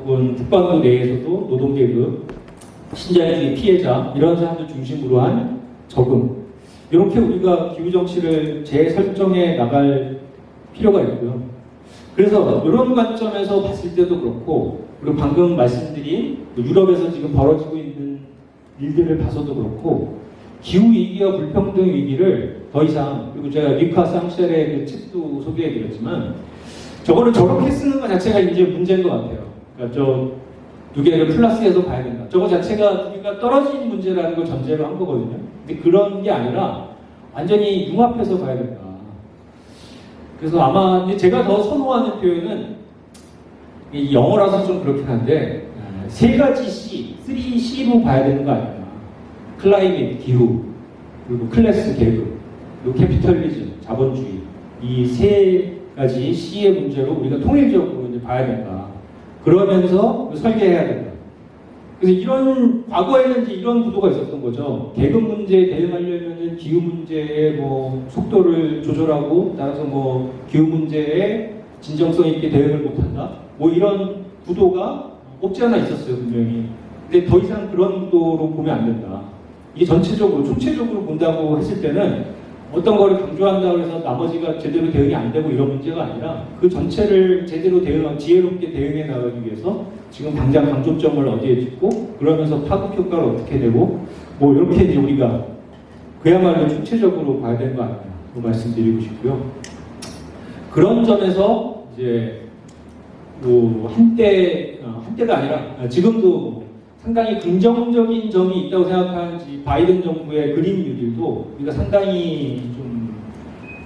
혹은 국방부 내에서도 노동계급, 신자유주의 피해자 이런 사람들 중심으로 한 적응, 이렇게 우리가 기후정치를 재설정해 나갈 필요가 있고요. 그래서 이런 관점에서 봤을 때도 그렇고, 그리고 방금 말씀드린 유럽에서 지금 벌어지고 있는 일들을 봐서도 그렇고, 기후위기와 불평등 위기를 더 이상, 그리고 제가 리카 쌍쉘의 그 책도 소개해드렸지만, 저거를 저렇게 쓰는 것 자체가 이제 문제인 것 같아요. 그러니까 저 두 개를 플러스해서 봐야 된다. 저거 자체가 두 개가 떨어진 문제라는 걸 전제로 한 거거든요. 근데 그런 게 아니라 완전히 융합해서 봐야 된다. 그래서 아마 제가 더 선호하는 표현은 영어라서 좀 그렇긴 한데 세 가지 C, 3C로 봐야 되는 거 아닌가. 클라이밋, 기후, 그리고 클래스, 계급, 그리고 캐피털리즘, 자본주의, 이 세 가지 C의 문제로 우리가 통일적으로 이제 봐야 된다. 그러면서 설계해야 된다. 그래서 이런 과거에는 이제 이런 구도가 있었던 거죠. 계급 문제에 대응하려면은 기후 문제의 뭐 속도를 조절하고 따라서 뭐 기후 문제에 진정성 있게 대응을 못한다. 뭐 이런 구도가 없지 않아 있었어요, 분명히. 근데 더 이상 그런 구도로 보면 안 된다. 이게 전체적으로, 총체적으로 본다고 했을 때는 어떤 거를 강조한다고 해서 나머지가 제대로 대응이 안 되고 이런 문제가 아니라 그 전체를 제대로 지혜롭게 대응해 나가기 위해서 지금 당장 강조점을 어디에 짓고 그러면서 파급 효과를 어떻게 되고 뭐 이렇게 이제 우리가 그야말로 총체적으로 봐야 되는 거 아니냐 그 말씀드리고 싶고요. 그런 점에서 이제 뭐 한때가 아니라 지금도 상당히 긍정적인 점이 있다고 생각하는지 바이든 정부의 그린 뉴딜도 우리가 상당히 좀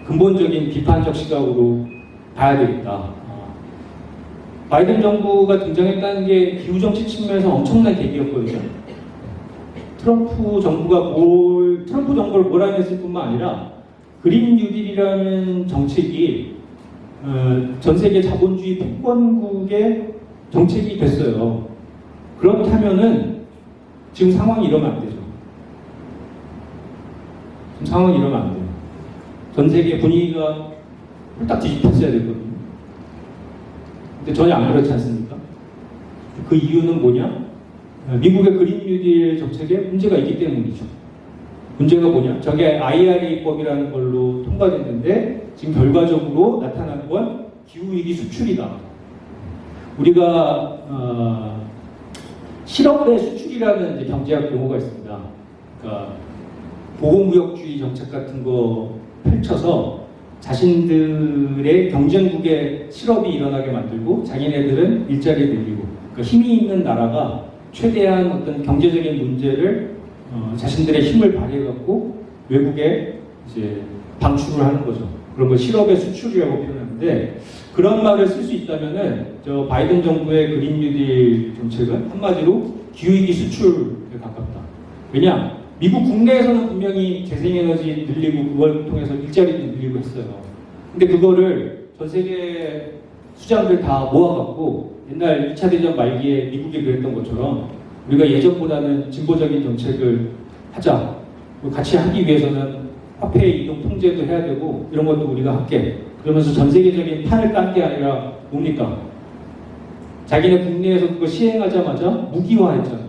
근본적인 비판적 시각으로 봐야 되겠다. 바이든 정부가 등장했다는 게 기후정치 측면에서 엄청난 계기였거든요. 트럼프 정부를 몰아냈을 뿐만 아니라 그린 뉴딜이라는 정책이 전 세계 자본주의 패권국의 정책이 됐어요. 그렇다면은 지금 상황이 이러면 안 되죠. 지금 상황이 이러면 안 돼요. 전 세계 분위기가 홀딱 뒤집혔어야 되거든요. 근데 전혀 안 그렇지 않습니까? 그 이유는 뭐냐? 미국의 그린 뉴딜 정책에 문제가 있기 때문이죠. 문제가 뭐냐? 저게 IRA법이라는 걸로 통과됐는데 지금 결과적으로 나타나는 건 기후위기 수출이다. 우리가 실업의 수출이라는 이제 경제학 용어가 있습니다. 그러니까 보호무역주의 정책 같은 거 펼쳐서 자신들의 경쟁국에 실업이 일어나게 만들고 자기네들은 일자리를 늘리고 그러니까 힘이 있는 나라가 최대한 어떤 경제적인 문제를 자신들의 힘을 발휘해갖고 외국에 이제 방출을 하는 거죠. 그런 걸 실업의 수출이라고 표현하는데 그런 말을 쓸 수 있다면은 저 바이든 정부의 그린 뉴딜 정책은 한마디로 기후위기 수출에 가깝다. 왜냐? 미국 국내에서는 분명히 재생에너지 늘리고 그걸 통해서 일자리도 늘리고 했어요. 근데 그거를 전 세계 수장들 다 모아갖고 옛날 2차 대전 말기에 미국이 그랬던 것처럼 우리가 예전보다는 진보적인 정책을 하자. 같이 하기 위해서는 화폐 이동 통제도 해야 되고 이런 것도 우리가 할게. 그러면서 전 세계적인 판을 깐 게 아니라 뭡니까? 자기네 국내에서 그거 시행하자마자 무기화했잖아요.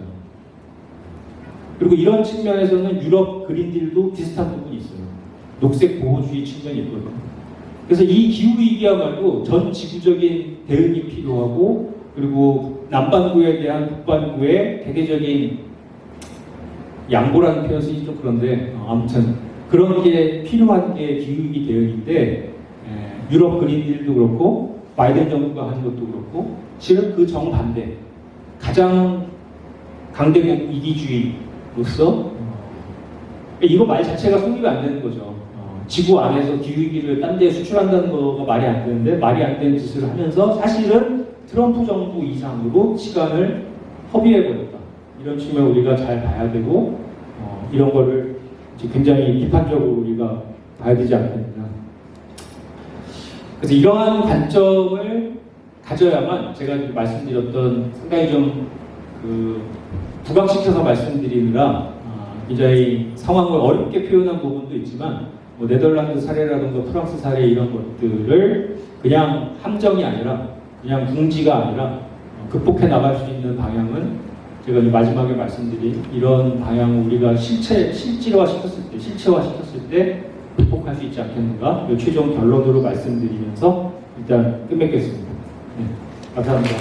그리고 이런 측면에서는 유럽 그린딜도 비슷한 부분이 있어요. 녹색 보호주의 측면이 있거든요. 그래서 이 기후위기야말로 전 지구적인 대응이 필요하고 그리고 남반구에 대한 북반구의 대대적인 양보라는 표현이 쓰기 좀 그런데 아무튼 그런 게 필요한 게 기후위기 대응인데 유럽 그린딜도 그렇고 바이든 정부가 하는 것도 그렇고 실은 그 정반대 가장 강대국 이기주의로서 이거 말 자체가 성립이 안 되는 거죠. 지구 안에서 기후위기를 딴 데에 수출한다는 거가 말이 안 되는데 말이 안 되는 짓을 하면서 사실은 트럼프 정부 이상으로 시간을 허비해버렸다. 이런 측면 우리가 잘 봐야 되고 이런 거를 굉장히 비판적으로 우리가 봐야 되지 않겠느냐. 그래서 이러한 관점을 가져야만 제가 말씀드렸던 상당히 좀 부각시켜서 말씀드리느라 굉장히 상황을 어렵게 표현한 부분도 있지만 뭐 네덜란드 사례라든가 프랑스 사례 이런 것들을 그냥 함정이 아니라 그냥 궁지가 아니라 극복해 나갈 수 있는 방향은 제가 이제 마지막에 말씀드린 이런 방향을 우리가 실질화시켰을 때 극복할 수 있지 않겠는가? 이 최종 결론으로 말씀드리면서 일단 끝맺겠습니다. 네, 감사합니다.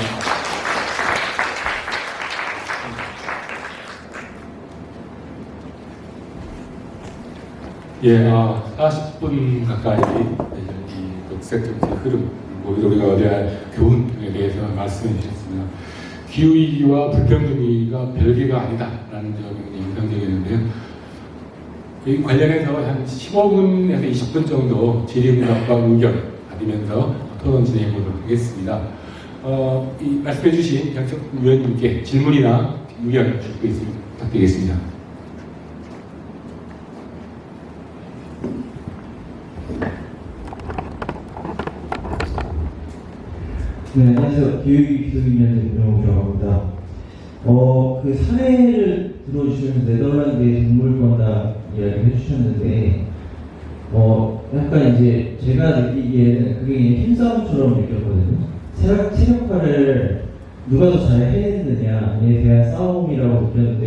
예, 40분 가까이 이 녹색 정치 흐름, 우리가 어제 교훈에 대해서 말씀해 주셨습니다. 기후위기와 불평등위기가 별개가 아니다라는 점이 인상적이었는데요. 이 관련해서 한 15분에서 20분 정도 질의응답과 의견 받으면서 토론 진행해 보도록 하겠습니다. 이 말씀해 주신 양석 위원님께 질문이나 의견 주시고 있으면 부탁드리겠습니다. 네, 안녕하세요. 기후위기 비서위원회 김영우라고 합니다. 그 사례를 들어주시면서 네덜란드의 동물권다 이야기를 해주셨는데, 약간 이제 제가 느끼기에는 그게 힘싸움처럼 느꼈거든요. 세력화를 누가 더 잘 해냈느냐에 대한 싸움이라고 느꼈는데,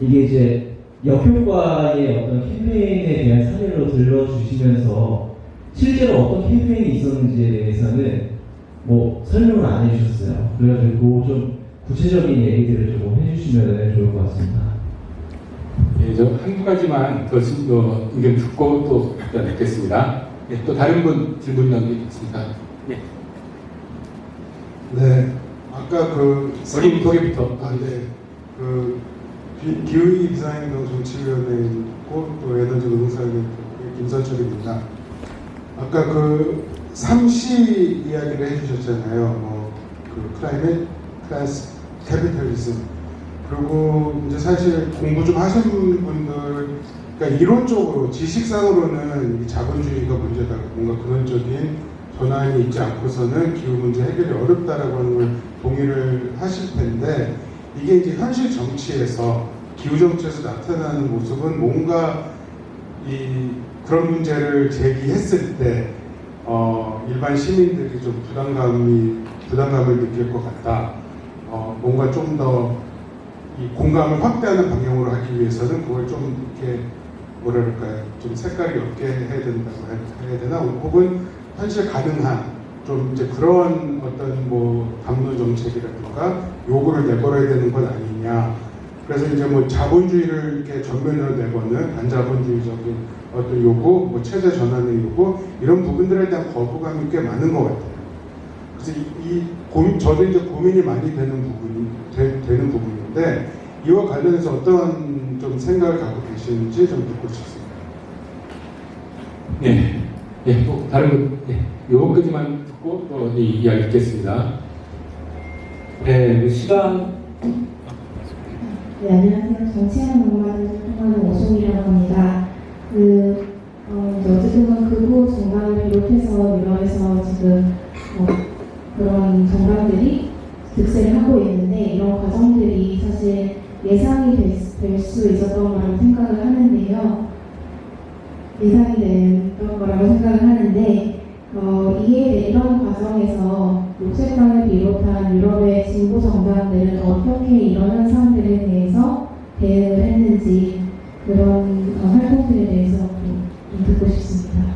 이게 이제 역효과의 어떤 캠페인에 대한 사례로 들려주시면서 실제로 어떤 캠페인이 있었는지에 대해서는 설명을 안 해주셨어요. 그래가지고 좀 구체적인 얘기들을 좀 해주시면 좋을 것 같습니다. 예, 저 한두 가지만 더 의견 듣고 또 뵙겠습니다. 예, 또 다른 분 질문 남기겠습니다. 예. 네, 아까 어린 소개부터. 네, 기후위기 비상행동 정치위원회에 있고 또 에너지 노동사회 김선철입니다. 아까 3C 이야기를 해주셨잖아요. 클라이밋, 클래스, 캐피탈리즘. 그리고 이제 사실 공부 좀 하신 분들, 그러니까 이론적으로, 지식상으로는 자본주의가 문제다. 뭔가 근원적인 전환이 있지 않고서는 기후 문제 해결이 어렵다라고 하는 걸 동의를 하실 텐데, 이게 이제 현실 정치에서, 기후 정치에서 나타나는 모습은 뭔가 그런 문제를 제기했을 때 일반 시민들이 좀 부담감을 느낄 것 같다. 뭔가 좀 더 이 공감을 확대하는 방향으로 하기 위해서는 그걸 좀 이렇게 좀 색깔이 없게 해야 된다고 해야 되나? 혹은 현실 가능한 좀 이제 그런 어떤 담론 정책이라든가 요구를 내걸어야 되는 건 아니냐. 그래서 이제 자본주의를 이렇게 전면으로 내거는 반자본주의적인 어떤 요구, 체제 전환의 요구, 이런 부분들에 대한 거부감이 꽤 많은 것 같아요. 그래서 저도 이제 고민이 많이 되는 부분인데, 이와 관련해서 어떤 좀 생각을 갖고 계시는지 좀 듣고 싶습니다. 네. 네, 또 다른 분, 네. 요거까지만 듣고 또 이야기 듣겠습니다. 네, 시간. 네, 안녕하세요. 정치하는 공간을 통하는 오송이라고 합니다. 어쨌든 극우 정당을 비롯해서 유럽에서 지금 그런 정당들이 득세를 하고 있는데, 이런 과정들이 사실 예상이 될 수 있었던 거라고 생각을 하는데요. 예상이 됐던 거라고 생각을 하는데, 이런 과정에서 녹색당을 비롯한 유럽의 진보 정당들은 어떻게 이런 현상들에 대해서 대응을 했는지, 그런 활동들에 대해서 좀 듣고 싶습니다.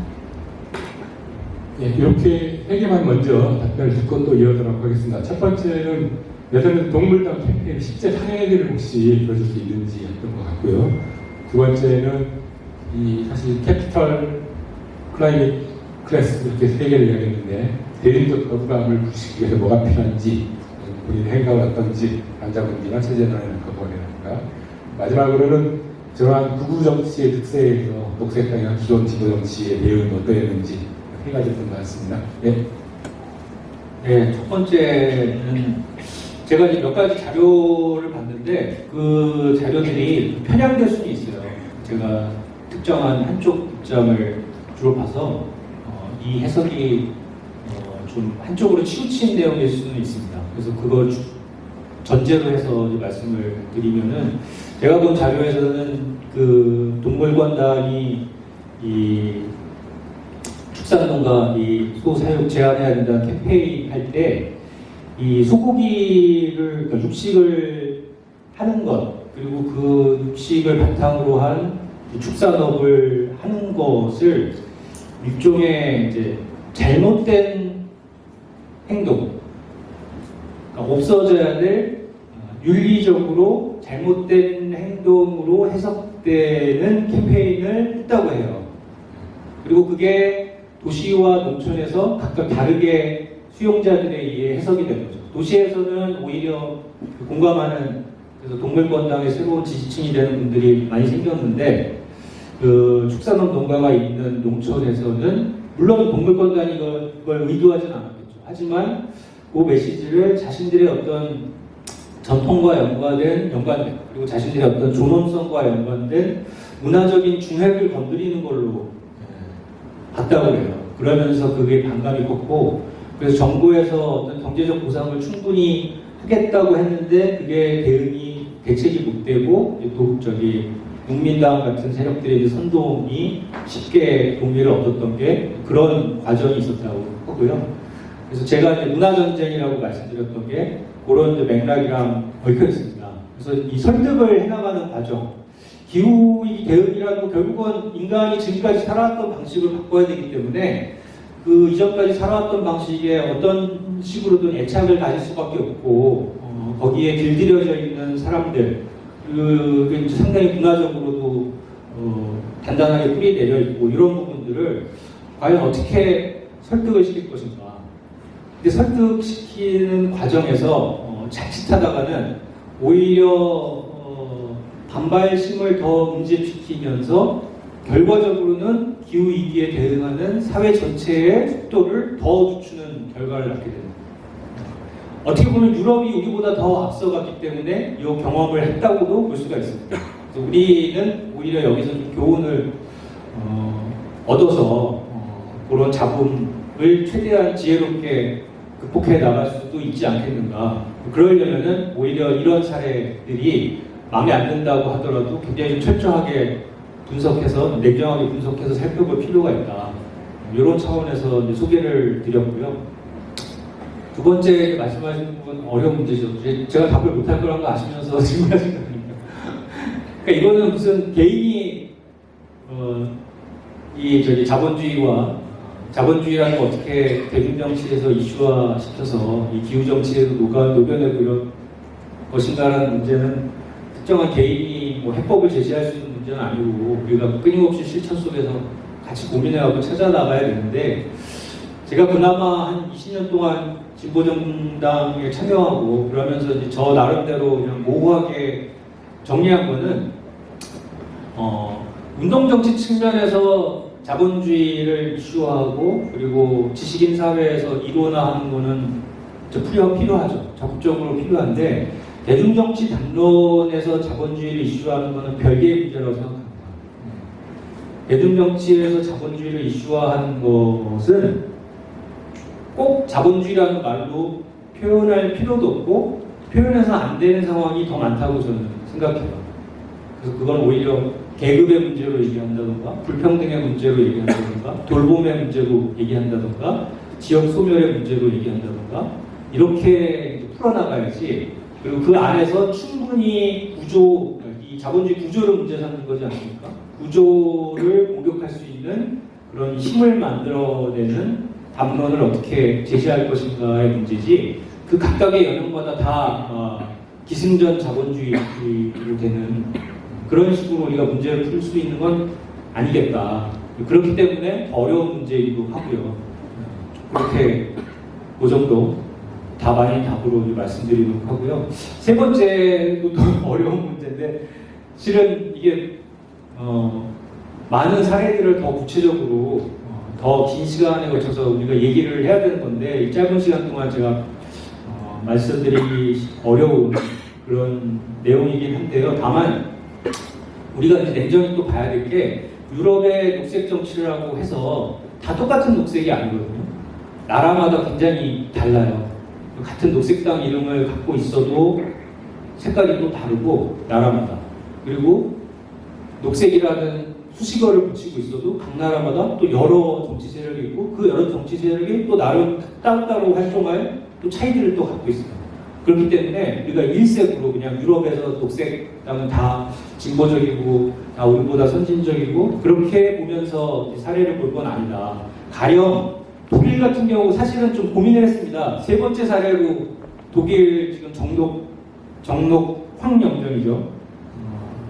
예, 이렇게 세 개만 먼저 답변을 듣고 또 이어가도록 하겠습니다. 첫 번째는 네덜란드 동물당 캠페인 실제 사례들을 혹시 들어줄 수 있는지 했던 것 같고요. 두 번째는 사실 캐피털, 클라이밋, 클래스 이렇게 세 개를 이야기했는데, 대인적 거부감을 부수기 위해서 뭐가 필요한지, 본인의 행각은 어떤지, 남자분들이나 체제전환이나 거부감이라든가, 마지막으로는 저러한 극우 정치의 득세에서 녹색당이나 기존 진보 정치의 대응은 어떠했는지 세 가지 좀 나왔습니다. 네. 네, 첫 번째는 제가 이제 몇 가지 자료를 봤는데 그 자료들이 편향될 수는 있어요. 제가 특정한 한쪽 입장을 주로 봐서 이 해석이 좀 한쪽으로 치우친 내용일 수는 있습니다. 그래서 그걸 전제로 해서 이제 말씀을 드리면은, 제가 본 자료에서는 그 동물관단이 이 축산농가 이 소 사육 제한해야 된다는 캠페인 할 때 이 소고기를, 그러니까 육식을 하는 것, 그리고 그 육식을 바탕으로 한 축산업을 하는 것을 일종의 이제 잘못된 행동, 그러니까 없어져야 될 윤리적으로 잘못된 행동으로 해석되는 캠페인을 했다고 해요. 그리고 그게 도시와 농촌에서 각각 다르게 수용자들에 의해 해석이 된 거죠. 도시에서는 오히려 공감하는, 그래서 동물권당의 새로운 지지층이 되는 분들이 많이 생겼는데, 그 축산업 농가가 있는 농촌에서는 물론 동물권당이 이걸 의도하진 않았겠죠. 하지만 그 메시지를 자신들의 어떤 전통과 연관된 그리고 자신들의 어떤 존엄성과 연관된 문화적인 중핵을 건드리는 걸로 봤다고 해요. 그러면서 그게 반감이 컸고, 그래서 정부에서 어떤 경제적 보상을 충분히 하겠다고 했는데 그게 대책이 못 되고 또 국민당 같은 세력들의 이제 선동이 쉽게 동의를 얻었던 게 그런 과정이 있었다고 하고요. 그래서 제가 이제 문화전쟁이라고 말씀드렸던 게 그런 이제 맥락이랑 얽혀 있습니다. 그래서 이 설득을 해나가는 과정, 기후위기 대응이라는 거 결국은 인간이 지금까지 살아왔던 방식을 바꿔야 되기 때문에 그 이전까지 살아왔던 방식에 어떤 식으로든 애착을 가질 수밖에 없고, 거기에 길들여져 있는 사람들, 그게 상당히 문화적으로도 단단하게 뿌리 내려 있고 이런 부분들을 과연 어떻게 설득을 시킬 것인가. 근데 설득시키는 과정에서 자칫하다가는 오히려 반발심을 더 응집시키면서 결과적으로는 기후위기에 대응하는 사회 전체의 속도를 더 늦추는 결과를 낳게 됩니다. 어떻게 보면 유럽이 우리보다 더 앞서갔기 때문에 이 경험을 했다고도 볼 수가 있습니다. 그래서 우리는 오히려 여기서 좀 교훈을 얻어서 그런 잡음을 최대한 지혜롭게 극복해 나갈 수도 있지 않겠는가. 그러려면은 오히려 이런 사례들이 마음에 안 든다고 하더라도 굉장히 좀 철저하게 분석해서, 냉정하게 분석해서 살펴볼 필요가 있다. 이런 차원에서 이제 소개를 드렸고요. 두 번째 말씀하신 부분 어려운 문제죠. 제가 답을 못할 거란 거 아시면서 질문하신 거 아닙니까? 그러니까 이거는 무슨 개인이 자본주의라는 거 어떻게 대중정치에서 이슈화 시켜서 이 기후정치에도 녹여내고 이런 것인가라는 문제는 특정한 개인이 뭐 해법을 제시할 수 있는 문제는 아니고 우리가 끊임없이 실천 속에서 같이 고민해가고 찾아나가야 되는데, 제가 그나마 한 20년 동안 진보정당에 참여하고 그러면서 이제 저 나름대로 그냥 모호하게 정리한 거는 운동정치 측면에서 자본주의를 이슈화하고 그리고 지식인 사회에서 이론화하는 거는 필요하죠. 적극적으로 필요한데, 대중정치 담론에서 자본주의를 이슈화하는 것은 별개의 문제라고 생각합니다. 대중정치에서 자본주의를 이슈화하는 것은 꼭 자본주의라는 말로 표현할 필요도 없고 표현해서 안 되는 상황이 더 많다고 저는 생각해요. 그래서 그건 오히려 계급의 문제로 얘기한다던가 불평등의 문제로 얘기한다던가 돌봄의 문제로 얘기한다던가 지역 소멸의 문제로 얘기한다던가 이렇게 풀어나가야지. 그리고 그 안에서 충분히 이 자본주의 구조를 문제 삼는 거지 않습니까? 구조를 공격할 수 있는 그런 힘을 만들어내는 담론을 어떻게 제시할 것인가의 문제지, 그 각각의 영역마다 다 기승전 자본주의로 되는 그런 식으로 우리가 문제를 풀 수 있는 건 아니겠다. 그렇기 때문에 어려운 문제이기도 하고요. 그렇게 그 정도 답 아닌 답으로 말씀드리도록 하고요. 세 번째도 또 어려운 문제인데, 실은 이게 많은 사례들을 더 구체적으로 더 긴 시간에 걸쳐서 우리가 얘기를 해야 되는 건데, 이 짧은 시간 동안 제가 말씀드리기 어려운 그런 내용이긴 한데요. 다만 우리가 이제 냉정히 또 봐야 될 게, 유럽의 녹색 정치를 하고 해서 다 똑같은 녹색이 아니거든요. 나라마다 굉장히 달라요. 같은 녹색당 이름을 갖고 있어도 색깔이 또 다르고 나라마다, 그리고 녹색이라는 수식어를 붙이고 있어도 각 나라마다 또 여러 정치 세력이 있고 그 여러 정치 세력이 또 나름 따로따로 활동할 또 차이들을 또 갖고 있어요. 그렇기 때문에 우리가 일색으로 그냥 유럽에서 녹색 땅은 다 진보적이고 다 우리보다 선진적이고 그렇게 보면서 사례를 볼 건 아니다. 가령 독일 같은 경우 사실은 좀 고민을 했습니다. 세 번째 사례로 독일 지금 정록 황연정이죠.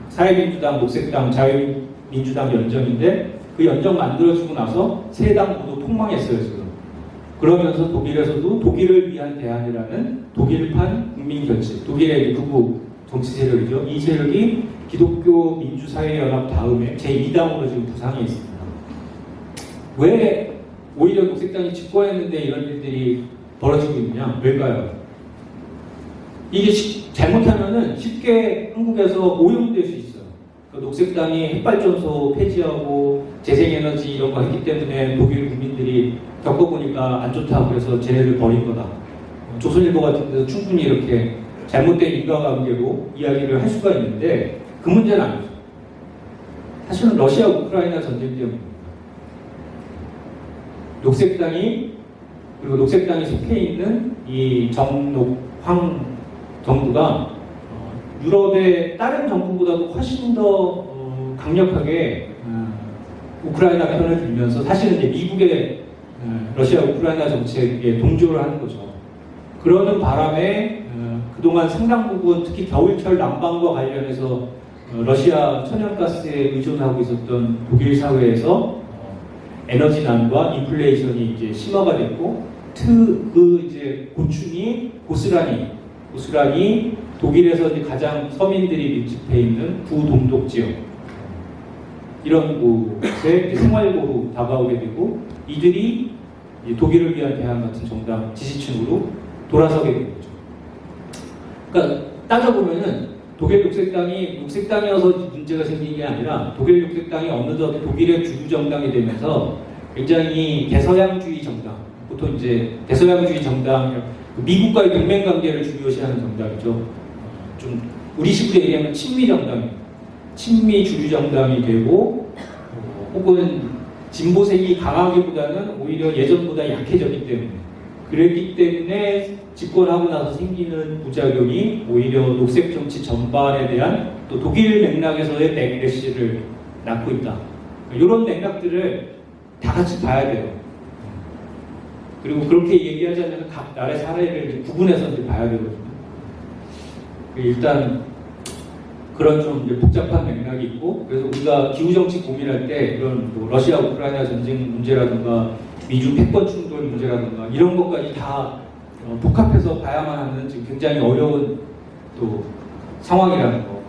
사회민주당, 녹색당, 자유민주당 연정인데 그 연정 만들어주고 나서 세 당 모두 폭망했어요 지금. 그러면서 독일에서도 독일을 위한 대안이라는 독일판 국민결집, 독일의 극우 정치 세력이죠. 이 세력이 기독교 민주사회연합 다음에 제2당으로 지금 부상해 있습니다. 왜 오히려 녹색당이 집권했는데 이런 일들이 벌어지고 있느냐? 왜일까요? 이게 잘못하면은 쉽게 한국에서 오염될 수 있어요. 그러니까 녹색당이 핵발전소 폐지하고 재생에너지 이런 거 했기 때문에 독일 국민들이 겪어보니까 안 좋다고 그래서 쟤네를 버린 거다. 조선일보 같은 데서 충분히 이렇게 잘못된 인과관계로 이야기를 할 수가 있는데 그 문제는 아니죠. 사실은 러시아 우크라이나 전쟁 때문입니다. 녹색당이 그리고 녹색당이 속해 있는 이 정녹황 정부가 유럽의 다른 정부보다도 훨씬 더 강력하게 우크라이나 편을 들면서 사실은 이제 미국의 러시아 우크라이나 정책에 동조를 하는 거죠. 그러는 바람에 그동안 상당 부분 특히 겨울철 난방과 관련해서 러시아 천연가스에 의존하고 있었던 독일 사회에서 에너지난과 인플레이션이 이제 심화가 됐고 그 이제 고충이 고스란히 독일에서 이제 가장 서민들이 밀집해 있는 구동독 지역 이런 곳에 생활고로 다가오게 되고 이들이 독일을 위한 대안 같은 정당 지지층으로 돌아서게 된 거죠. 그러니까 따져보면은 독일 녹색당이 녹색당이어서 문제가 생긴 게 아니라 독일 녹색당이 어느덧 독일의 주류 정당이 되면서 굉장히 대서양주의 정당, 보통 이제 대서양주의 정당, 미국과의 동맹 관계를 중요시하는 정당이죠. 좀 우리식으로 얘기하면 친미 정당입니다. 친미 주류 정당이 되고 혹은 진보색이 강하기보다는 오히려 예전보다 약해졌기 때문에 그랬기 때문에 집권하고 나서 생기는 부작용이 오히려 녹색 정치 전반에 대한 또 독일 맥락에서의 백래시를 낳고 있다. 이런 맥락들을 다 같이 봐야 돼요. 그리고 그렇게 얘기하자면 각 나라의 사례를 구분해서 이제 봐야 되거든요. 일단 그런 좀 이제 복잡한 맥락이 있고 그래서 우리가 기후정치 고민할 때 이런 뭐 러시아 우크라이나 전쟁 문제라든가 미중 패권 충돌 문제라든가 이런 것까지 다 복합해서 봐야만 하는 지금 굉장히 어려운 또 상황이라는 거.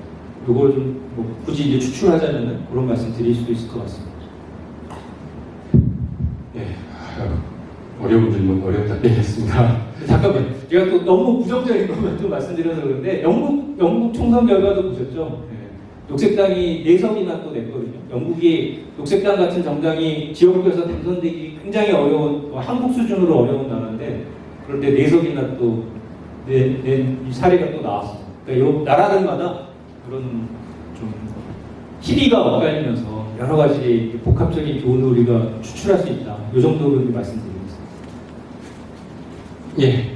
이걸 좀 뭐 굳이 이제 추출하자면은 그런 말씀 드릴 수도 있을 것 같습니다. 네, 어려운 질문, 어려운 답변이었습니다. 잠깐만요. 제가 또 너무 부정적인 것만 좀 말씀드려서 그런데 영국 총선 결과도 보셨죠? 네. 녹색당이 4석이나 또 냈거든요. 영국이 녹색당 같은 정당이 지역구에서 당선되기 굉장히 어려운, 한국 수준으로 어려운 나라인데 그런데 4석이나 또 낸 사례가 또 나왔어요. 그러니까 이 나라들마다 그런 좀 희비가 엇갈리면서 여러 가지 복합적인 교훈을 우리가 추출할 수 있다. 이 정도로 말씀드리겠습니다. 예,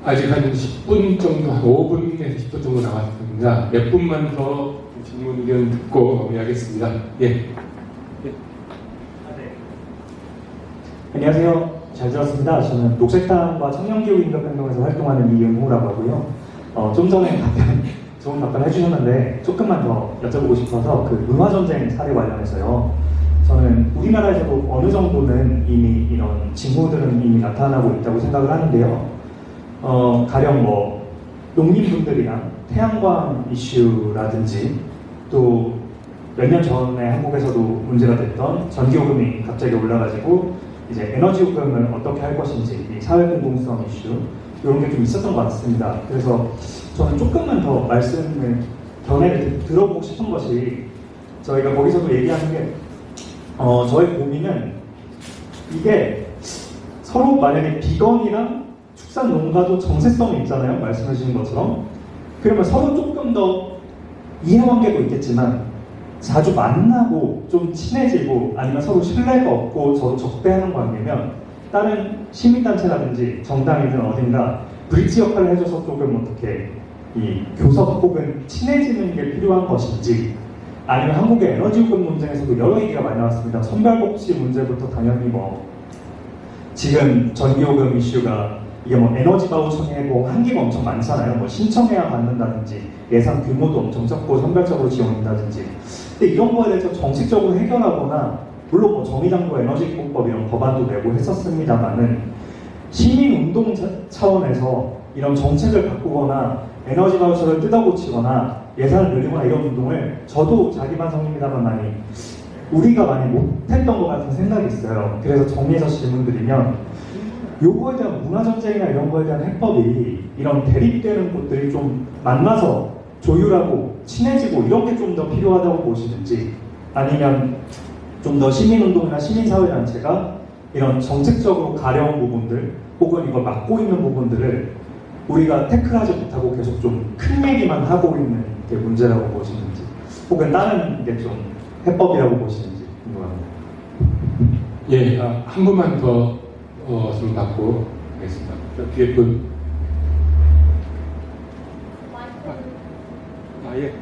아직 한 10분 정도, 한 5분에서 10분 정도 남았습니다. 몇 분만 더 질문 의견 듣고 마무리하겠습니다. 예. 안녕하세요. 잘 들었습니다. 저는 녹색당과 청년기후인권운동에서 활동하는 이은호라고 하고요. 좀 전에 좋은 답변 해주셨는데 조금만 더 여쭤보고 싶어서 그 문화전쟁 사례 관련해서요. 저는 우리나라에서도 어느 정도는 이미 이런 징후들은 이미 나타나고 있다고 생각을 하는데요. 가령 뭐 농민분들이랑 태양광 이슈라든지 또 몇 년 전에 한국에서도 문제가 됐던 전기요금이 갑자기 올라가지고 이제 에너지 요금을 어떻게 할 것인지 이 사회 공공성 이슈 이런 게 좀 있었던 것 같습니다. 그래서 저는 조금만 더 말씀을 견해를 들어보고 싶은 것이 저희가 거기서도 얘기하는 게 저의 고민은 이게 서로 만약에 비건이랑 축산 농가도 정체성이 있잖아요. 말씀해 주신 것처럼. 그러면 서로 조금 더 이해관계도 있겠지만 자주 만나고 좀 친해지고 아니면 서로 신뢰가 없고 서로 적대하는 관계면 다른 시민단체라든지 정당이든 어딘가 브릿지 역할을 해줘서 조금 어떻게 이 교섭 혹은 친해지는 게 필요한 것인지, 아니면 한국의 에너지 요금 논쟁에서도 여러 얘기가 많이 나왔습니다. 선별복지 문제부터 당연히 뭐 지금 전기요금 이슈가 이게 뭐 에너지 바우처에 뭐 한계가 엄청 많잖아요. 뭐 신청해야 받는다든지 예산 규모도 엄청 적고 선별적으로 지원한다든지. 근데 이런 거에 대해서 정식적으로 해결하거나, 물론 뭐 정의당도 에너지기본법 이런 법안도 내고 했었습니다만은 시민운동 차원에서 이런 정책을 바꾸거나 에너지 바우처를 뜯어고치거나 예산을 늘리거나 이런 운동을 저도 자기반성입니다만 많이 우리가 많이 못했던 것 같은 생각이 있어요. 그래서 정리해서 질문드리면, 요거에 대한 문화전쟁이나 이런 거에 대한 해법이 이런 대립되는 곳들이 좀 만나서 조율하고 친해지고 이런 게 좀 더 필요하다고 보시는지, 아니면 좀 더 시민운동이나 시민사회단체가 이런 정책적으로 가려운 부분들 혹은 이걸 막고 있는 부분들을 우리가 태클하지 못하고 계속 좀 큰 얘기만 하고 있는 게 문제라고 보시는지, 혹은 다른 게 좀 해법이라고 보시는지 궁금합니다. 예, 한 분만 더 질문 받고 가겠습니다. 저 뒤에 분. 예.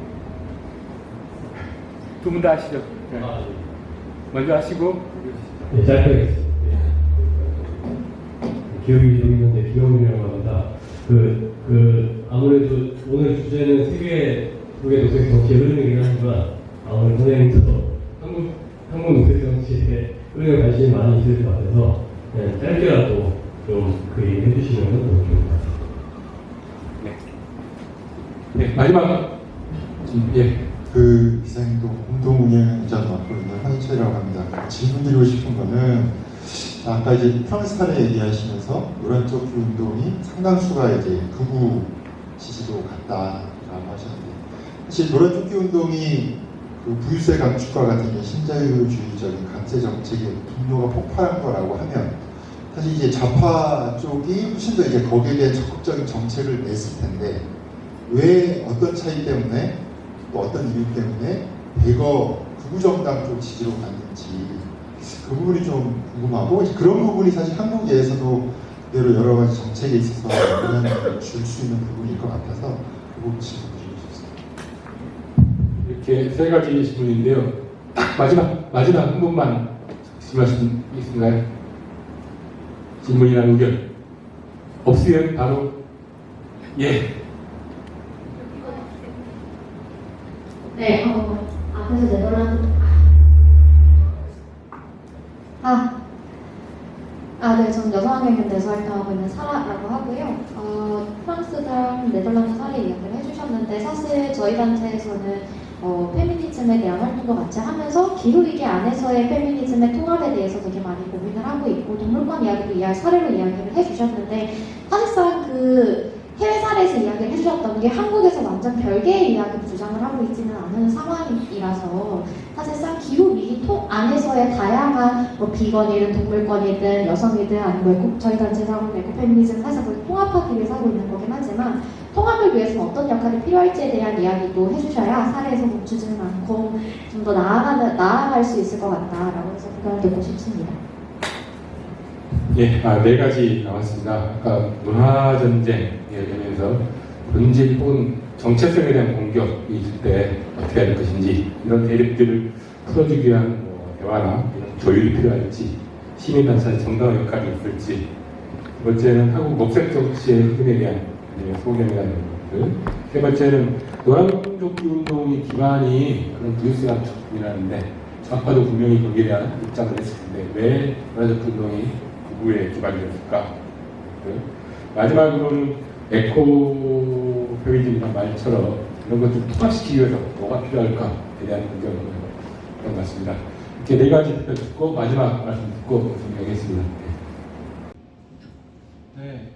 두 분 다 하시죠. 네. 먼저 하시고. 네, 짧게 하겠습니다. 기업이 있는데 기업이라고 합니다. 아무래도 오늘 주제는 세계 노동이 더 게으르긴 하지만, 오늘 선생님도 한국 노동 정치에 의견 관심이 많이 있을 것 같아서, 네, 짧게라도 좀 그 얘기 해주시면 너무 좋을 것 같습니다. 네, 마지막. 예. 그 비상행동 운동 운영자도 맡고 있는 황희철이라고 합니다. 질문드리고 싶은 거는, 아까 이제 프랑스 사례 얘기하시면서 노란 조끼 운동이 상당수가 이제 극우 지지로 갔다라고 하셨는데, 사실 노란 조끼 운동이 그 부유세 감축과 같은 신자유주의적인 강세 정책의 분노가 폭발한 거라고 하면, 사실 이제 좌파 쪽이 훨씬 더 이제 거기에 대한 적극적인 정책을 냈을 텐데, 왜 어떤 차이 때문에 또 어떤 이유 때문에 대거 극우정당 쪽 지지로 갔는지 그 부분이 좀 궁금하고, 그런 부분이 사실 한국 내에서도 그대로 여러 가지 정책에 있어서 영향을 줄 수 있는 부분일 것 같아서 그 부분 질문드리고 싶습니다. 이렇게 세 가지 질문인데요. 마지막 한 분만 질문하신 분 있을까요? 질문이나 의견 없으면 바로 예. 네, 앞에서 네덜란드 네, 저는 여성학연대에서 활동하고 있는 사라라고 하고요. 프랑스랑 네덜란드 사례 이야기를 해주셨는데, 사실 저희 단체에서는 페미니즘에 대한 활동도 같이 하면서 기후위기 안에서의 페미니즘의 통합에 대해서 되게 많이 고민을 하고 있고, 동물권 이야기도 사례로 이야기를 해주셨는데, 사실상 그 해외 사례에서 이야기를 해주셨던 게 한국에서 완전 별개의 이야기를 주장을 하고 있지는 않은 상황이라서, 사실상 기후위기 안에서의 다양한 뭐 비건이든 동물권이든 여성이든 아니면 저희 단체에서 하고 있는 에코페미니즘 사실 그걸 통합하기 위해서 하고 있는 거긴 하지만, 통합을 위해서는 어떤 역할이 필요할지에 대한 이야기도 해주셔야 사례에서 멈추지는 않고 좀 더 나아갈 수 있을 것 같다라고 해서 의견을 듣고 싶습니다. 예, 네 가지 나왔습니다. 아까 문화전쟁에 대해서 본질 혹은 정체성에 대한 공격이 있을 때 어떻게 할 것인지, 이런 대립들을 풀어주기 위한 대화나 이런 조율이 필요할지, 시민단체의 정당한 역할이 있을지, 두 번째는 한국 녹색 정치의 흐름에 대한 소견이라는 것들, 세 번째는 노란조끼 운동의 기반이 그런 부유세 감축이라는데, 좌파도 분명히 거기에 대한 입장을 했을 텐데 왜 노란조끼 운동이 극우에 기반이 됐을까? 마지막으로는 에코 페미니즘이란 말처럼 이런 것들을 통합시키기 위해서 뭐가 필요할까에 대한 의견을 그런 것 같습니다. 이렇게 네 가지 답변 듣고 마지막 말씀 듣고 정리하겠습니다. 네,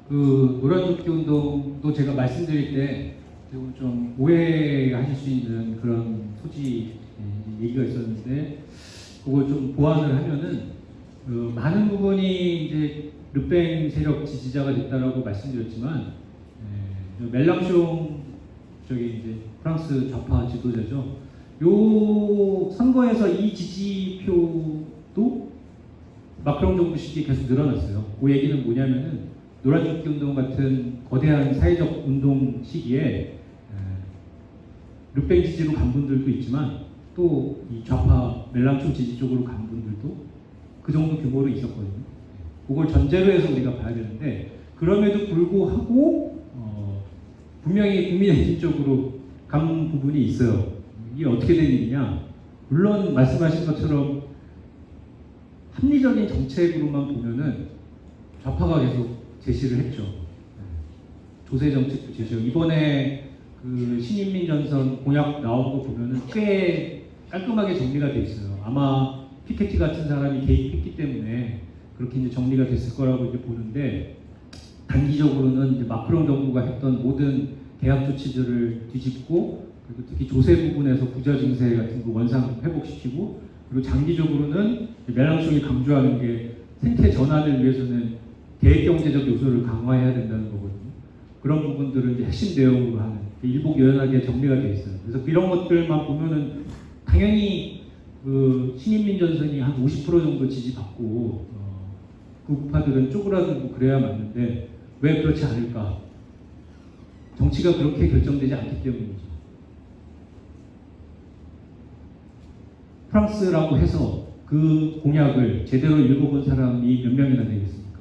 그 노란조끼 운동도 제가 말씀드릴 때 좀 오해하실 수 있는 그런 소지 얘기가 있었는데, 그걸 좀 보완을 하면은 많은 부분이 이제 르펜 세력 지지자가 됐다라고 말씀드렸지만, 멜랑숑 이제 프랑스 좌파 지도자죠. 요 선거에서 이 지지표도 마크롱 정부 시기에 계속 늘어났어요. 그 얘기는 뭐냐면은 노란 조끼 운동 같은 거대한 사회적 운동 시기에 르팽 지지로 간 분들도 있지만 또 이 좌파 멜랑초 지지 쪽으로 간 분들도 그 정도 규모로 있었거든요. 그걸 전제로 해서 우리가 봐야 되는데 그럼에도 불구하고 분명히 국민의힘 쪽으로 간 부분이 있어요. 이게 어떻게 된 일이냐? 물론 말씀하신 것처럼 합리적인 정책으로만 보면은 좌파가 계속 제시를 했죠. 조세 정책도 제시하고 이번에 그 신인민 전선 공약 나온 거 보면은 꽤 깔끔하게 정리가 돼 있어요. 아마 피케티 같은 사람이 개입했기 때문에 그렇게 이제 정리가 됐을 거라고 이제 보는데 단기적으로는 이제 마크롱 정부가 했던 모든 대학 조치들을 뒤집고 그리고 특히 조세 부분에서 부자 증세 같은 거 원상 회복시키고 그리고 장기적으로는 멜랑총이 강조하는 게 생태 전환을 위해서는 계획 경제적 요소를 강화해야 된다는 거거든요. 그런 부분들은 이제 핵심 내용으로 하는 일목요연하게 정리가 되어 있어요. 그래서 이런 것들만 보면은 당연히 그 신인민 전선이 한 50% 정도 지지받고 그 우파들은 쪼그라들고 그래야 맞는데 왜 그렇지 않을까? 정치가 그렇게 결정되지 않기 때문이죠. 프랑스라고 해서 그 공약을 제대로 읽어본 사람이 몇 명이나 되겠습니까?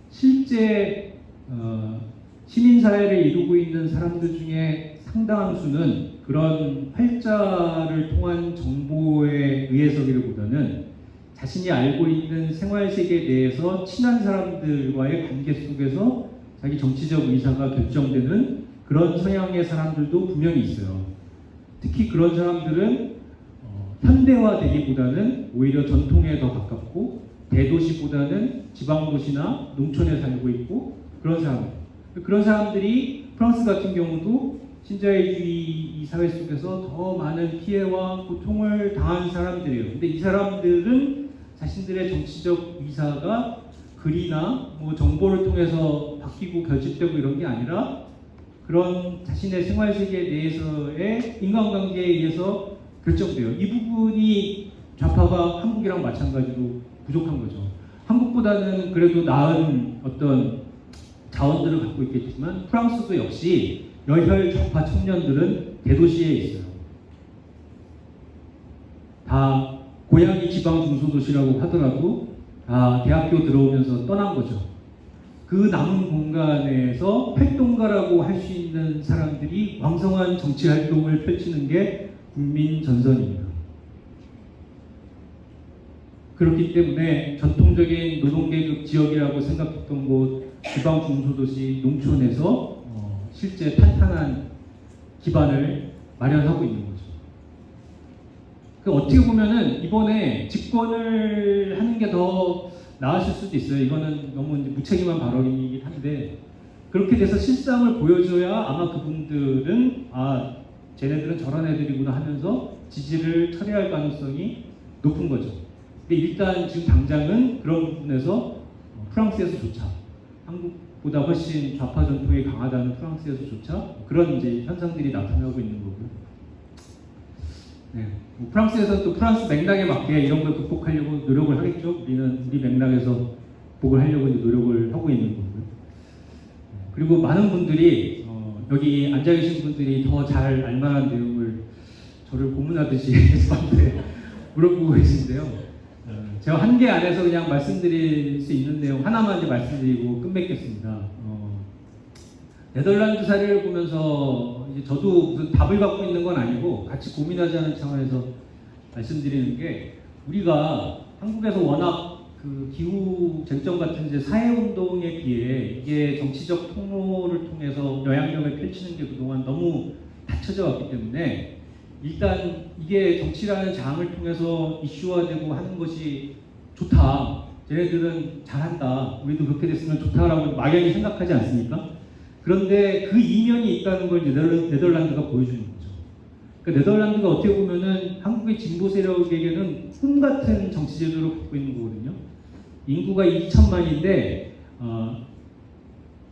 실제 시민사회를 이루고 있는 사람들 중에 상당한 수는 그런 활자를 통한 정보에 의해서기보다는 자신이 알고 있는 생활세계에 대해서 친한 사람들과의 관계 속에서 자기 정치적 의사가 결정되는 그런 성향의 사람들도 분명히 있어요. 특히 그런 사람들은 현대화되기보다는 오히려 전통에 더 가깝고 대도시보다는 지방도시나 농촌에 살고 있고 그런 사람들. 그런 사람들이 프랑스 같은 경우도 신자유주의 사회 속에서 더 많은 피해와 고통을 당한 사람들이에요. 근데 이 사람들은 자신들의 정치적 의사가 글이나 뭐 정보를 통해서 바뀌고 결집되고 이런 게 아니라 그런 자신의 생활 세계 내에서의 인간관계에 의해서 결정돼요. 이 부분이 좌파가 한국이랑 마찬가지로 부족한 거죠. 한국보다는 그래도 나은 어떤 자원들을 갖고 있겠지만 프랑스도 역시 열혈 좌파 청년들은 대도시에 있어요. 다 고향이 지방 중소도시라고 하더라도 다 대학교 들어오면서 떠난 거죠. 그 남은 공간에서 활동가라고 할 수 있는 사람들이 왕성한 정치 활동을 펼치는 게 국민 전선입니다. 그렇기 때문에 전통적인 노동계급 지역이라고 생각했던 곳, 지방 중소도시, 농촌에서 실제 탄탄한 기반을 마련하고 있는 거죠. 어떻게 보면은 이번에 집권을 하는 게 더 나았을 수도 있어요. 이거는 너무 무책임한 발언이긴 한데 그렇게 돼서 실상을 보여줘야 아마 그분들은 쟤네들은 저런 애들이구나 하면서 지지를 철회할 가능성이 높은 거죠. 근데 일단 지금 당장은 그런 부분에서 프랑스에서조차 한국보다 훨씬 좌파 전통이 강하다는 프랑스에서조차 그런 이제 현상들이 나타나고 있는 거고요. 네. 프랑스에서 또 프랑스 맥락에 맞게 이런 걸 극복하려고 노력을 하겠죠. 우리 맥락에서 극복을 하려고 이제 노력을 하고 있는 거고요. 그리고 많은 분들이 여기 앉아 계신 분들이 더 잘 알만한 내용을 저를 고문하듯이 저한테 물어보고 계신데요. 제가 한 개 안에서 그냥 말씀드릴 수 있는 내용 하나만 이제 말씀드리고 끝맺겠습니다. 네덜란드 사례를 보면서 이제 저도 무슨 답을 갖고 있는 건 아니고 같이 고민하자는 차원에서 말씀드리는 게 우리가 한국에서 워낙 그 기후 쟁점 같은 이제 사회 운동에 비해 이게 정치적 통로를 통해서 영향력을 펼치는 게 그동안 너무 닫혀져 왔기 때문에 일단 이게 정치라는 장을 통해서 이슈화되고 하는 것이 좋다. 쟤네들은 잘한다. 우리도 그렇게 됐으면 좋다라고 막연히 생각하지 않습니까? 그런데 그 이면이 있다는 걸 네덜란드가 보여주는 거죠. 그러니까 네덜란드가 어떻게 보면은 한국의 진보 세력에게는 꿈 같은 정치 제도를 갖고 있는 거거든요. 인구가 2천만인데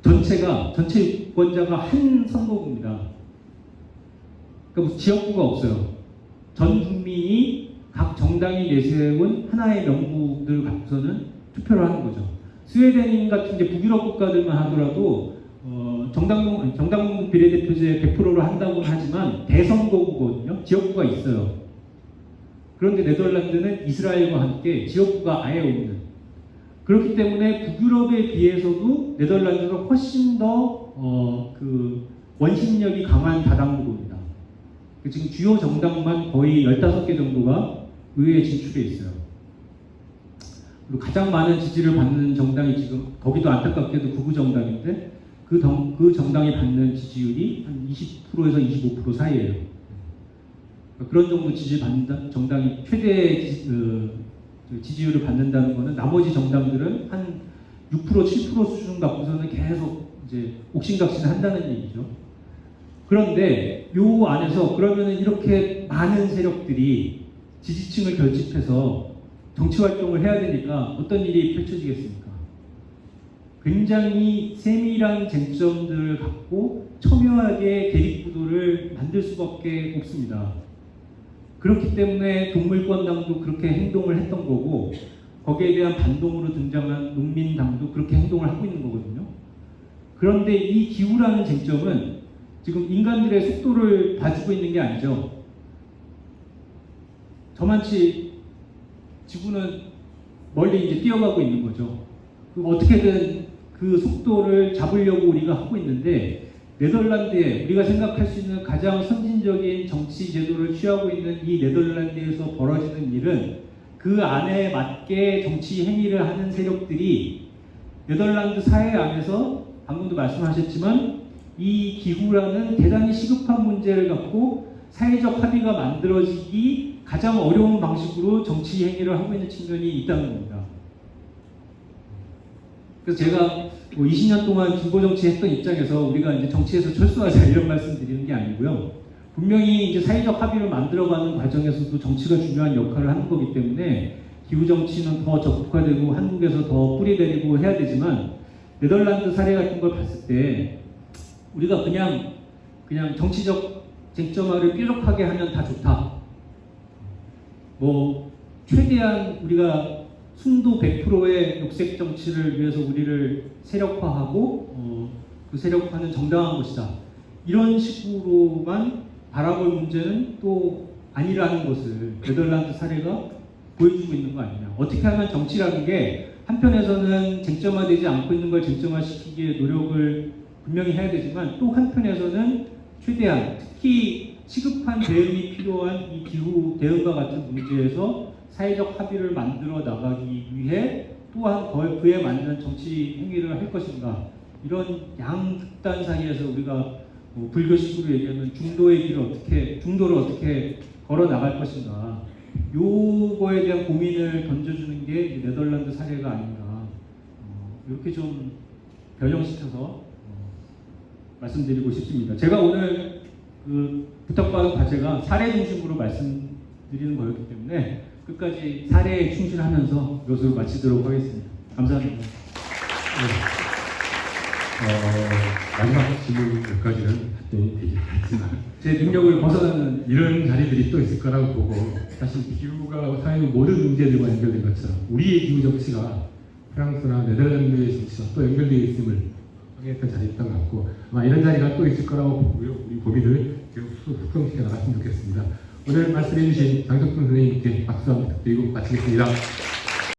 전체 유권자가 한 선거구입니다. 그러니까 무슨 지역구가 없어요. 전 국민이 각 정당이 내세운 하나의 명부를 갖고서는 투표를 하는 거죠. 스웨덴 같은 이제 북유럽 국가들만 하더라도 정당 비례대표제 100%를 한다고는 하지만 대선거구거든요. 지역구가 있어요. 그런데 네덜란드는 이스라엘과 함께 지역구가 아예 없는. 그렇기 때문에 북유럽에 비해서도 네덜란드가 훨씬 더 원심력이 강한 다당구입니다. 지금 주요 정당만 거의 15개 정도가 의회에 진출해 있어요. 그리고 가장 많은 지지를 받는 정당이 지금 거기도 안타깝게도 극우 정당인데 그 정당이 받는 지지율이 한 20%에서 25% 사이예요. 그런 정도 지지 받는 정당이 최대 지지율을 받는다는 것은 나머지 정당들은 한 6%, 7% 수준 갖고서는 계속 이제 옥신각신을 한다는 얘기죠. 그런데 요 안에서 그러면은 이렇게 많은 세력들이 지지층을 결집해서 정치 활동을 해야 되니까 어떤 일이 펼쳐지겠습니까? 굉장히 세밀한 쟁점들을 갖고 첨예하게 대립구도를 만들 수밖에 없습니다. 그렇기 때문에 동물권당도 그렇게 행동을 했던 거고 거기에 대한 반동으로 등장한 농민당도 그렇게 행동을 하고 있는 거거든요. 그런데 이 기후라는 쟁점은 지금 인간들의 속도를 봐주고 있는 게 아니죠. 저만치 지구는 멀리 이제 뛰어가고 있는 거죠. 어떻게든 그 속도를 잡으려고 우리가 하고 있는데 네덜란드에 우리가 생각할 수 있는 가장 선진적인 정치 제도를 취하고 있는 이 네덜란드에서 벌어지는 일은 그 안에 맞게 정치 행위를 하는 세력들이 네덜란드 사회 안에서 방금도 말씀하셨지만 이 기후라는 대단히 시급한 문제를 갖고 사회적 합의가 만들어지기 가장 어려운 방식으로 정치 행위를 하고 있는 측면이 있다는 겁니다. 그래서 제가 20년 동안 진보 정치했던 입장에서 우리가 이제 정치에서 철수하자 이런 말씀 드리는 게 아니고요. 분명히 이제 사회적 합의를 만들어가는 과정에서도 정치가 중요한 역할을 하는 거기 때문에 기후 정치는 더 적극화되고 한국에서 더 뿌리내리고 해야 되지만 네덜란드 사례 같은 걸 봤을 때 우리가 그냥 정치적 쟁점화를 뾰족하게 하면 다 좋다. 최대한 우리가 순도 100%의 녹색 정치를 위해서 우리를 세력화하고 그 세력화는 정당한 것이다. 이런 식으로만 바라볼 문제는 또 아니라는 것을 네덜란드 사례가 보여주고 있는 거 아니냐. 어떻게 하면 정치라는 게 한편에서는 쟁점화되지 않고 있는 걸 쟁점화시키기에 노력을 분명히 해야 되지만 또 한편에서는 최대한 특히 시급한 대응이 필요한 이 기후 대응과 같은 문제에서 사회적 합의를 만들어 나가기 위해 또한 그에 맞는 정치 행위를 할 것인가 이런 양극단 사이에서 우리가 불교식으로 얘기하면 중도를 어떻게 걸어 나갈 것인가 요거에 대한 고민을 던져주는 게 네덜란드 사례가 아닌가 이렇게 좀 변형시켜서 말씀드리고 싶습니다. 제가 오늘 부탁받은 과제가 사례 중심으로 말씀드리는 거였기 때문에 끝까지 사례에 충실하면서 이것을 마치도록 하겠습니다. 감사합니다. 마지막 질문 몇 가지는 답변이 되긴 하지만 제 능력을 벗어나는 이런 자리들이 또 있을 거라고 보고 사실 기후가 사회의 모든 문제들과 연결된 것처럼 우리의 기후 정치가 프랑스나 네덜란드의 정치와 또 연결되어 있음을 확인했던 자리였던 것 같고 아마 이런 자리가 또 있을 거라고 보고요. 우리 고민을 계속 숙성시켜 나갔으면 좋겠습니다. 오늘 말씀해 주신 장석준 선생님께 박수 한번 부탁드리고 마치겠습니다.